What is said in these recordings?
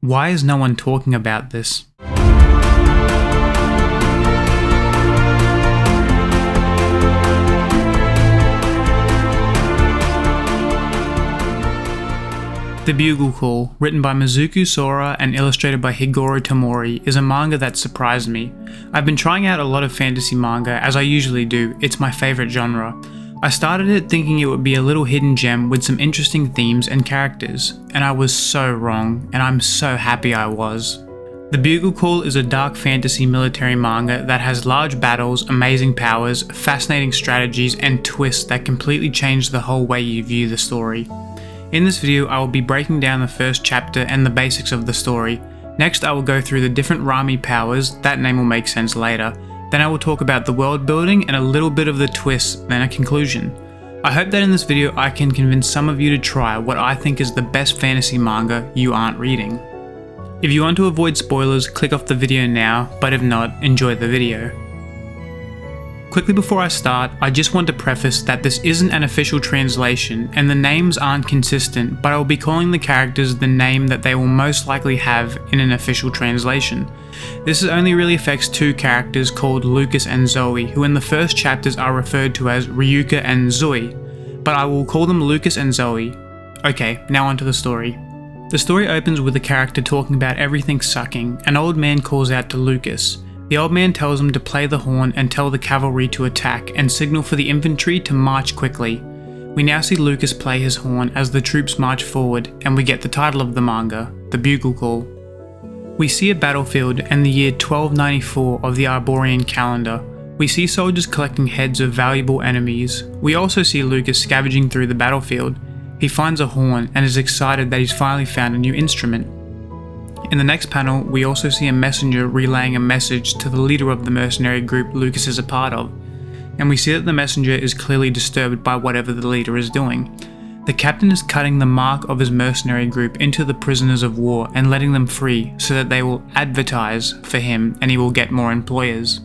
Why is no one talking about this? The Bugle Call, written by Mizuku Sora and illustrated by Higoro Tamori, is a manga that surprised me. I've been trying out a lot of fantasy manga, as I usually do. It's my favourite genre. I started it thinking it would be a little hidden gem with some interesting themes and characters, and I was so wrong, and I'm so happy I was. The Bugle Call is a dark fantasy military manga that has large battles, amazing powers, fascinating strategies, and twists that completely change the whole way you view the story. In this video, I will be breaking down the first chapter and the basics of the story. Next, I will go through the different Rami powers, that name will make sense later. Then I will talk about the world building and a little bit of the twists, then a conclusion. I hope that in this video I can convince some of you to try what I think is the best fantasy manga you aren't reading. If you want to avoid spoilers, click off the video now, but if not, enjoy the video. Quickly before I start, I just want to preface that this isn't an official translation and the names aren't consistent, but I will be calling the characters the name that they will most likely have in an official translation. This only really affects two characters called Lucas and Zoe, who in the first chapters are referred to as Ryuka and Zoe, but I will call them Lucas and Zoe. Okay, now onto the story. The story opens with a character talking about everything sucking. An old man calls out to Lucas. The old man tells him to play the horn and tell the cavalry to attack and signal for the infantry to march quickly. We now see Lucas play his horn as the troops march forward, and we get the title of the manga, The Bugle Call. We see a battlefield and the year 1294 of the Arborean calendar. We see soldiers collecting heads of valuable enemies. We also see Lucas scavenging through the battlefield. He finds a horn and is excited that he's finally found a new instrument. In the next panel, we also see a messenger relaying a message to the leader of the mercenary group Lucas is a part of, and we see that the messenger is clearly disturbed by whatever the leader is doing. The captain is cutting the mark of his mercenary group into the prisoners of war and letting them free so that they will advertise for him and he will get more employers.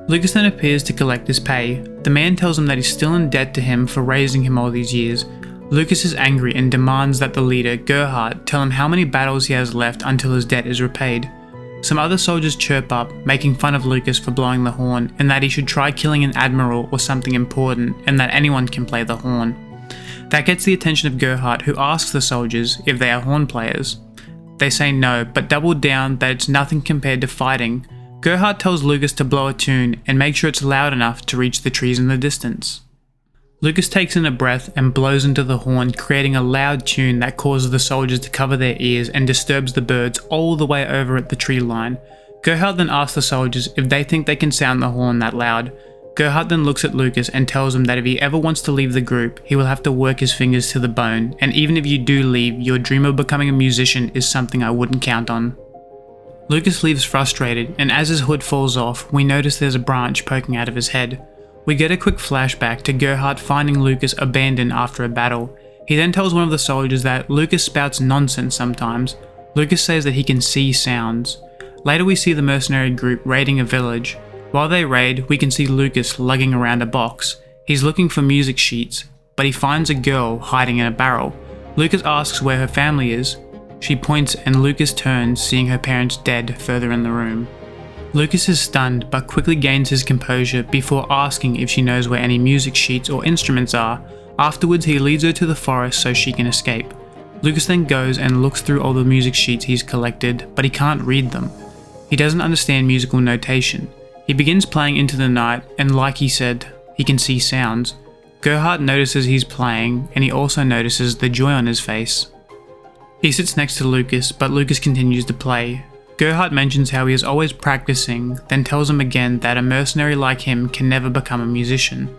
Lucas then appears to collect his pay. The man tells him that he's still in debt to him for raising him all these years. Lucas is angry and demands that the leader, Gerhardt, tell him how many battles he has left until his debt is repaid. Some other soldiers chirp up, making fun of Lucas for blowing the horn, and that he should try killing an admiral or something important, and that anyone can play the horn. That gets the attention of Gerhardt, who asks the soldiers if they are horn players. They say no, but double down that it's nothing compared to fighting. Gerhardt tells Lucas to blow a tune and make sure it's loud enough to reach the trees in the distance. Lucas takes in a breath and blows into the horn, creating a loud tune that causes the soldiers to cover their ears and disturbs the birds all the way over at the tree line. Gerhardt then asks the soldiers if they think they can sound the horn that loud. Gerhardt then looks at Lucas and tells him that if he ever wants to leave the group, he will have to work his fingers to the bone, and even if you do leave, your dream of becoming a musician is something I wouldn't count on. Lucas leaves frustrated, and as his hood falls off, we notice there's a branch poking out of his head. We get a quick flashback to Gerhardt finding Lucas abandoned after a battle. He then tells one of the soldiers that Lucas spouts nonsense sometimes. Lucas says that he can see sounds. Later we see the mercenary group raiding a village. While they raid, we can see Lucas lugging around a box. He's looking for music sheets, but he finds a girl hiding in a barrel. Lucas asks where her family is. She points and Lucas turns, seeing her parents dead further in the room. Lucas is stunned but quickly gains his composure before asking if she knows where any music sheets or instruments are. Afterwards he leads her to the forest so she can escape. Lucas then goes and looks through all the music sheets he's collected, but he can't read them. He doesn't understand musical notation. He begins playing into the night, and like he said, he can see sounds. Gerhardt notices he's playing, and he also notices the joy on his face. He sits next to Lucas, but Lucas continues to play. Gerhardt mentions how he is always practicing, then tells him again that a mercenary like him can never become a musician.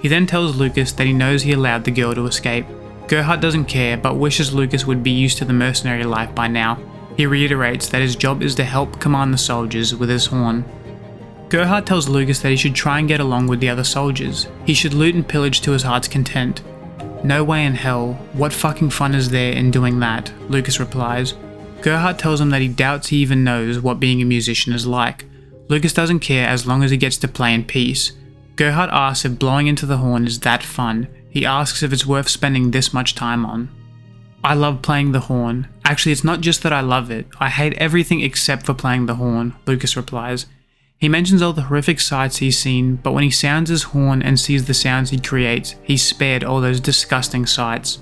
He then tells Lucas that he knows he allowed the girl to escape. Gerhardt doesn't care, but wishes Lucas would be used to the mercenary life by now. He reiterates that his job is to help command the soldiers with his horn. Gerhardt tells Lucas that he should try and get along with the other soldiers. He should loot and pillage to his heart's content. No way in hell, what fucking fun is there in doing that? Lucas replies. Gerhardt tells him that he doubts he even knows what being a musician is like. Lucas doesn't care as long as he gets to play in peace. Gerhardt asks if blowing into the horn is that fun. He asks if it's worth spending this much time on. I love playing the horn, Actually, it's not just that I love it, I hate everything except for playing the horn, Lucas replies. He mentions all the horrific sights he's seen, but when he sounds his horn and sees the sounds he creates, he's spared all those disgusting sights.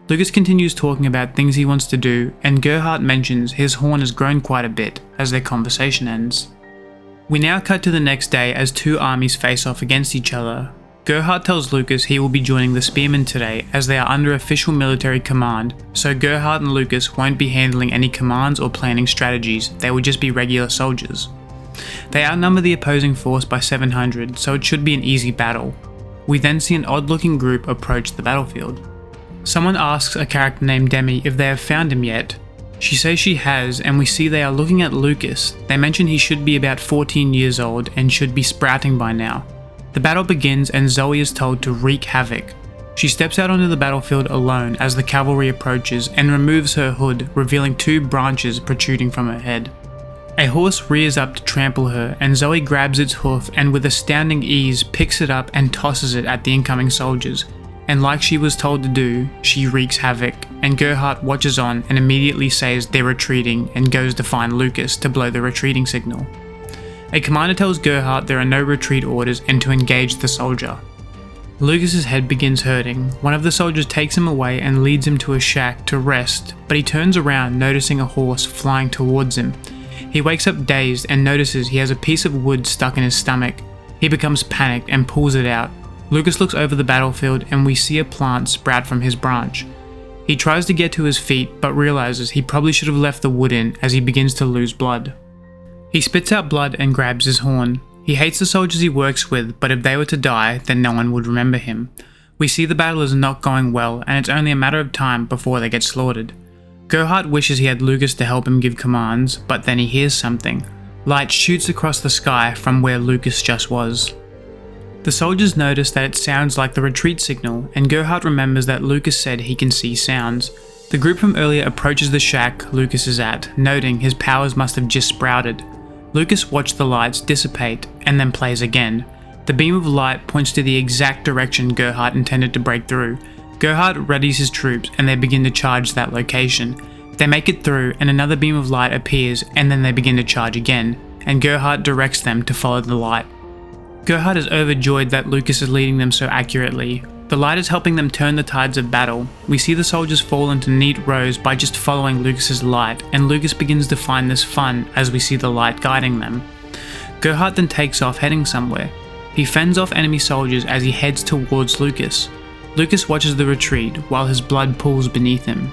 Lucas continues talking about things he wants to do, and Gerhardt mentions his horn has grown quite a bit as their conversation ends. We now cut to the next day as two armies face off against each other. Gerhardt tells Lucas he will be joining the Spearmen today as they are under official military command, so Gerhardt and Lucas won't be handling any commands or planning strategies, they will just be regular soldiers. They outnumber the opposing force by 700, so it should be an easy battle. We then see an odd-looking group approach the battlefield. Someone asks a character named Demi if they have found him yet. She says she has, and we see they are looking at Lucas. They mention he should be about 14 years old and should be sprouting by now. The battle begins and Zoe is told to wreak havoc. She steps out onto the battlefield alone as the cavalry approaches and removes her hood, revealing two branches protruding from her head. A horse rears up to trample her, and Zoe grabs its hoof and with astounding ease picks it up and tosses it at the incoming soldiers. And like she was told to do, she wreaks havoc, and Gerhardt watches on and immediately says they're retreating and goes to find Lucas to blow the retreating signal. A commander tells Gerhardt there are no retreat orders and to engage the soldier. Lucas's head begins hurting. One of the soldiers takes him away and leads him to a shack to rest, but he turns around noticing a horse flying towards him. He wakes up dazed and notices he has a piece of wood stuck in his stomach. He becomes panicked and pulls it out. Lucas looks over the battlefield and we see a plant sprout from his branch. He tries to get to his feet but realizes he probably should have left the wood in as he begins to lose blood. He spits out blood and grabs his horn. He hates the soldiers he works with, but if they were to die, then no one would remember him. We see the battle is not going well and it's only a matter of time before they get slaughtered. Gerhardt wishes he had Lucas to help him give commands, but then he hears something. Light shoots across the sky from where Lucas just was. The soldiers notice that it sounds like the retreat signal, and Gerhardt remembers that Lucas said he can see sounds. The group from earlier approaches the shack Lucas is at, noting his powers must have just sprouted. Lucas watched the lights dissipate, and then plays again. The beam of light points to the exact direction Gerhardt intended to break through. Gerhardt readies his troops and they begin to charge that location. They make it through and another beam of light appears and then they begin to charge again, and Gerhardt directs them to follow the light. Gerhardt is overjoyed that Lucas is leading them so accurately. The light is helping them turn the tides of battle. We see the soldiers fall into neat rows by just following Lucas's light, and Lucas begins to find this fun as we see the light guiding them. Gerhardt then takes off heading somewhere. He fends off enemy soldiers as he heads towards Lucas. Lucas watches the retreat while his blood pools beneath him.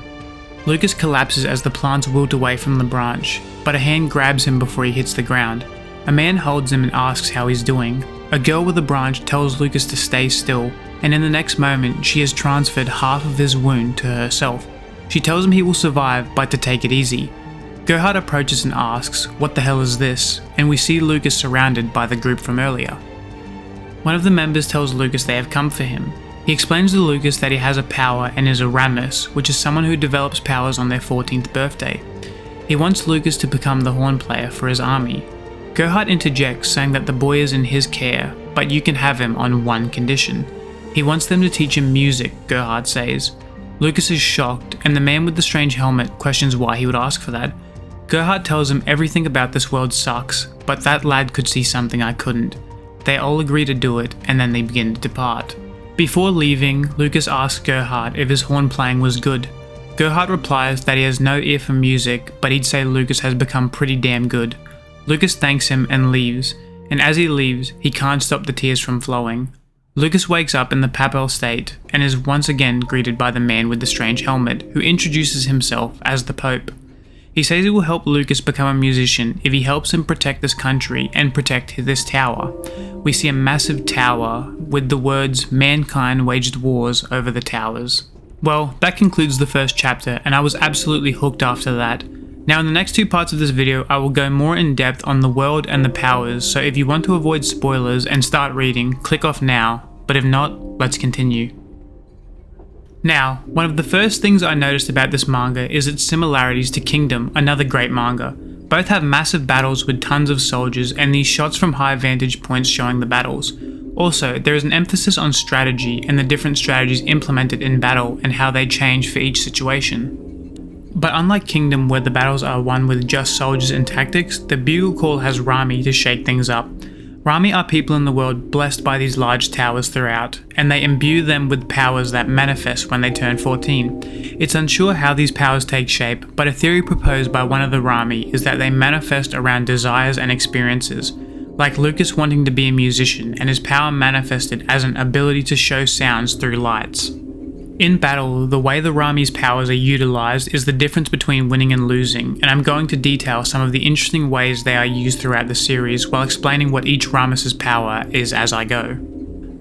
Lucas collapses as the plants wilt away from the branch, but a hand grabs him before he hits the ground. A man holds him and asks how he's doing. A girl with a branch tells Lucas to stay still, and in the next moment she has transferred half of his wound to herself. She tells him he will survive but to take it easy. Gerhardt approaches and asks, "What the hell is this?" and we see Lucas surrounded by the group from earlier. One of the members tells Lucas they have come for him. He explains to Lucas that he has a power and is a Ramus, which is someone who develops powers on their 14th birthday. He wants Lucas to become the horn player for his army. Gerhardt interjects saying that the boy is in his care, but you can have him on one condition. He wants them to teach him music, Gerhardt says. Lucas is shocked, and the man with the strange helmet questions why he would ask for that. Gerhardt tells him everything about this world sucks, but that lad could see something I couldn't. They all agree to do it, and then they begin to depart. Before leaving, Lucas asks Gerhardt if his horn playing was good. Gerhardt replies that he has no ear for music, but he'd say Lucas has become pretty damn good. Lucas thanks him and leaves, and as he leaves, he can't stop the tears from flowing. Lucas wakes up in the papal state and is once again greeted by the man with the strange helmet, who introduces himself as the Pope. He says he will help Lucas become a musician if he helps him protect this country and protect this tower. We see a massive tower with the words "Mankind waged wars" over the towers. Well, that concludes the first chapter, and I was absolutely hooked after that. Now in the next two parts of this video, I will go more in depth on the world and the powers, so if you want to avoid spoilers and start reading, click off now, but if not, let's continue. Now, one of the first things I noticed about this manga is its similarities to Kingdom, another great manga. Both have massive battles with tons of soldiers and these shots from high vantage points showing the battles. Also, there is an emphasis on strategy and the different strategies implemented in battle and how they change for each situation. But unlike Kingdom, where the battles are won with just soldiers and tactics, the Bugle Call has Rami to shake things up. Rami are people in the world blessed by these large towers throughout, and they imbue them with powers that manifest when they turn 14. It's unsure how these powers take shape, but a theory proposed by one of the Rami is that they manifest around desires and experiences, like Lucas wanting to be a musician and his power manifested as an ability to show sounds through lights. In battle, the way the Rami's powers are utilized is the difference between winning and losing, and I'm going to detail some of the interesting ways they are used throughout the series while explaining what each Ramus's power is as I go.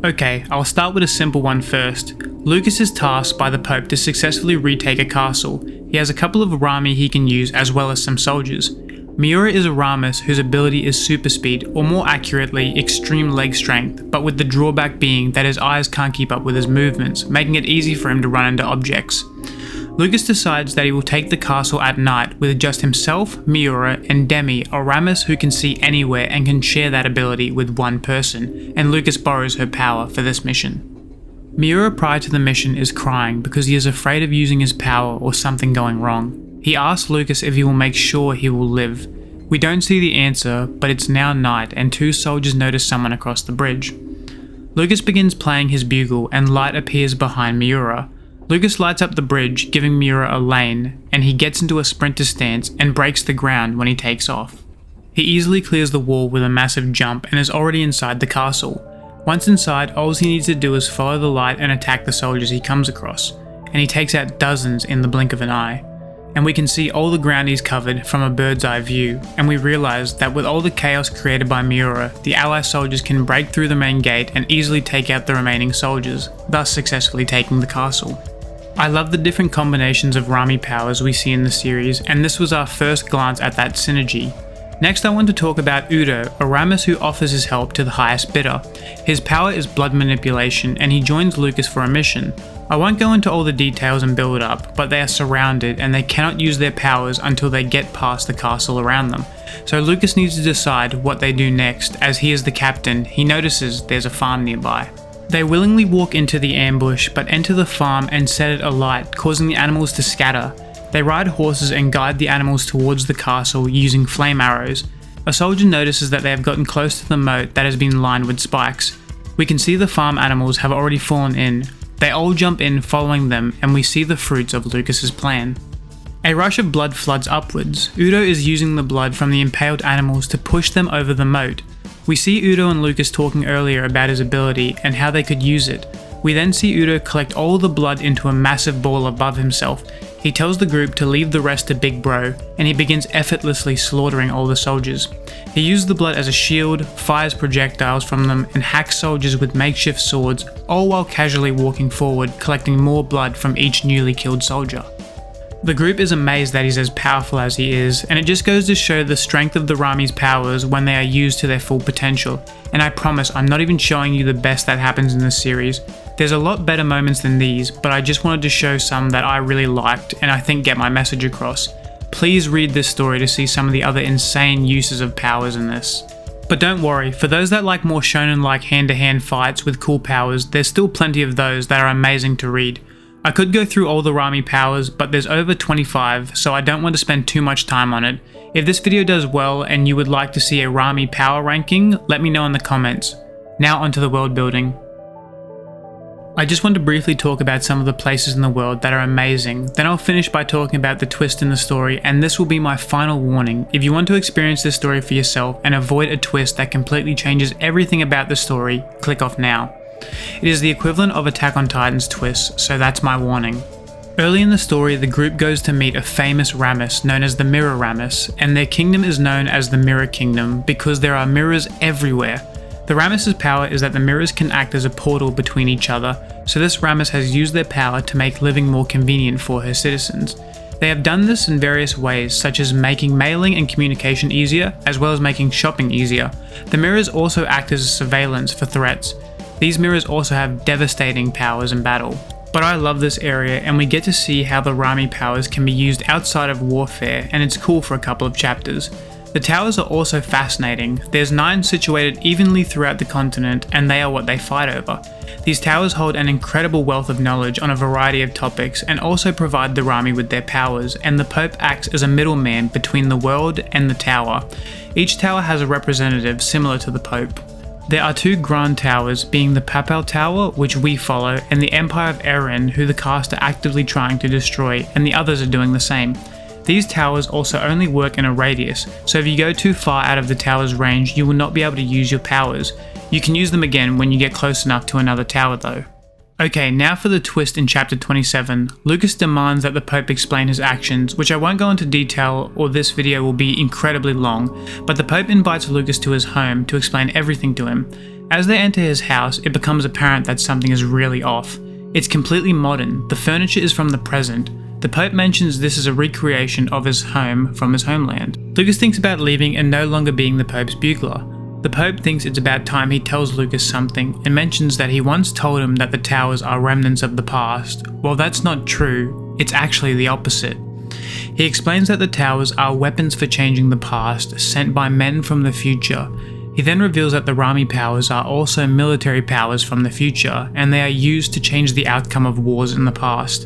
Okay, I'll start with a simple one first. Lucas is tasked by the Pope to successfully retake a castle. He has a couple of Rami he can use as well as some soldiers. Miura is a Ramus whose ability is super speed, or more accurately, extreme leg strength, but with the drawback being that his eyes can't keep up with his movements, making it easy for him to run into objects. Lucas decides that he will take the castle at night with just himself, Miura, and Demi, a Ramus who can see anywhere and can share that ability with one person, and Lucas borrows her power for this mission. Miura prior to the mission is crying because he is afraid of using his power or something going wrong. He asks Lucas if he will make sure he will live. We don't see the answer, but it's now night and two soldiers notice someone across the bridge. Lucas begins playing his bugle and light appears behind Miura. Lucas lights up the bridge, giving Miura a lane, and he gets into a sprinter stance and breaks the ground when he takes off. He easily clears the wall with a massive jump and is already inside the castle. Once inside, all he needs to do is follow the light and attack the soldiers he comes across, and he takes out dozens in the blink of an eye. And we can see all the ground he's covered from a bird's eye view, and we realise that with all the chaos created by Miura, the ally soldiers can break through the main gate and easily take out the remaining soldiers, thus successfully taking the castle. I love the different combinations of Rami powers we see in the series, and this was our first glance at that synergy. Next I want to talk about Udo, a Ramus who offers his help to the highest bidder. His power is blood manipulation, and he joins Lucas for a mission. I won't go into all the details and build up, but they are surrounded and they cannot use their powers until they get past the castle around them. So Lucas needs to decide what they do next. As he is the captain, he notices there's a farm nearby. They willingly walk into the ambush but enter the farm and set it alight, causing the animals to scatter. They ride horses and guide the animals towards the castle using flame arrows. A soldier notices that they have gotten close to the moat that has been lined with spikes. We can see the farm animals have already fallen in. They all jump in following them, and we see the fruits of Lucas's plan. A rush of blood floods upwards. Udo is using the blood from the impaled animals to push them over the moat. We see Udo and Lucas talking earlier about his ability and how they could use it. We then see Udo collect all the blood into a massive ball above himself. He tells the group to leave the rest to Big Bro, and he begins effortlessly slaughtering all the soldiers. He uses the blood as a shield, fires projectiles from them, and hacks soldiers with makeshift swords, all while casually walking forward, collecting more blood from each newly killed soldier. The group is amazed that he's as powerful as he is, and it just goes to show the strength of the Rami's powers when they are used to their full potential. And I promise I'm not even showing you the best that happens in this series. There's a lot better moments than these, but I just wanted to show some that I really liked and I think get my message across. Please read this story to see some of the other insane uses of powers in this. But don't worry, for those that like more shonen-like hand-to-hand fights with cool powers, there's still plenty of those that are amazing to read. I could go through all the Rami powers, but there's over 25, so I don't want to spend too much time on it. If this video does well and you would like to see a Rami power ranking, let me know in the comments. Now onto the world building. I just want to briefly talk about some of the places in the world that are amazing, then I'll finish by talking about the twist in the story, and this will be my final warning. If you want to experience this story for yourself and avoid a twist that completely changes everything about the story, click off now. It is the equivalent of Attack on Titan's twist, so that's my warning. Early in the story, the group goes to meet a famous Ramus known as the Mirror Ramus, and their kingdom is known as the Mirror Kingdom because there are mirrors everywhere. The Ramus's power is that the mirrors can act as a portal between each other, so this Ramus has used their power to make living more convenient for her citizens. They have done this in various ways, such as making mailing and communication easier, as well as making shopping easier. The mirrors also act as surveillance for threats. These mirrors also have devastating powers in battle. But I love this area, and we get to see how the Rami powers can be used outside of warfare, and it's cool for a couple of chapters. The towers are also fascinating. There's 9 situated evenly throughout the continent, and they are what they fight over. These towers hold an incredible wealth of knowledge on a variety of topics and also provide the Rami with their powers, and the Pope acts as a middleman between the world and the tower. Each tower has a representative similar to the Pope. There are 2 grand towers, being the Papal Tower, which we follow, and the Empire of Erin, who the cast are actively trying to destroy, and the others are doing the same. These towers also only work in a radius, so if you go too far out of the tower's range, you will not be able to use your powers. You can use them again when you get close enough to another tower though. Okay, now for the twist in chapter 27. Lucas demands that the Pope explain his actions, which I won't go into detail or this video will be incredibly long, but the Pope invites Lucas to his home to explain everything to him. As they enter his house, it becomes apparent that something is really off. It's completely modern, the furniture is from the present. The Pope mentions this is a recreation of his home from his homeland. Lucas thinks about leaving and no longer being the Pope's bugler. The Pope thinks it's about time he tells Lucas something and mentions that he once told him that the towers are remnants of the past. While that's not true, it's actually the opposite. He explains that the towers are weapons for changing the past, sent by men from the future. He then reveals that the Rami powers are also military powers from the future, and they are used to change the outcome of wars in the past.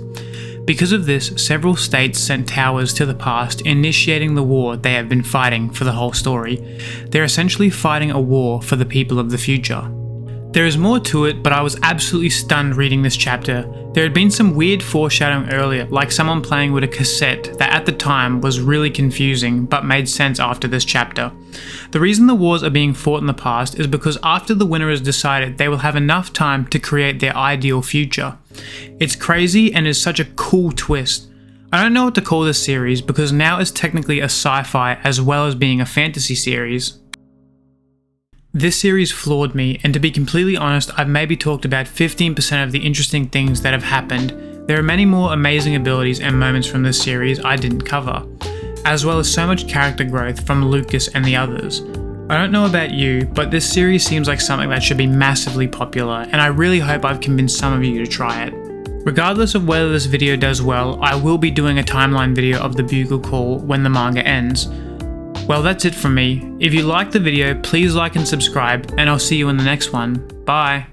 Because of this, several states sent towers to the past, initiating the war they have been fighting for the whole story. They're essentially fighting a war for the people of the future. There is more to it, but I was absolutely stunned reading this chapter. There had been some weird foreshadowing earlier, like someone playing with a cassette that at the time was really confusing, but made sense after this chapter. The reason the wars are being fought in the past is because after the winner is decided, they will have enough time to create their ideal future. It's crazy and is such a cool twist. I don't know what to call this series because now it's technically a sci-fi as well as being a fantasy series. This series floored me, and to be completely honest, I've maybe talked about 15% of the interesting things that have happened. There are many more amazing abilities and moments from this series I didn't cover, as well as so much character growth from Lucas and the others. I don't know about you, but this series seems like something that should be massively popular, and I really hope I've convinced some of you to try it. Regardless of whether this video does well, I will be doing a timeline video of the Bugle Call when the manga ends. Well, that's it from me. If you liked the video, please like and subscribe, and I'll see you in the next one. Bye!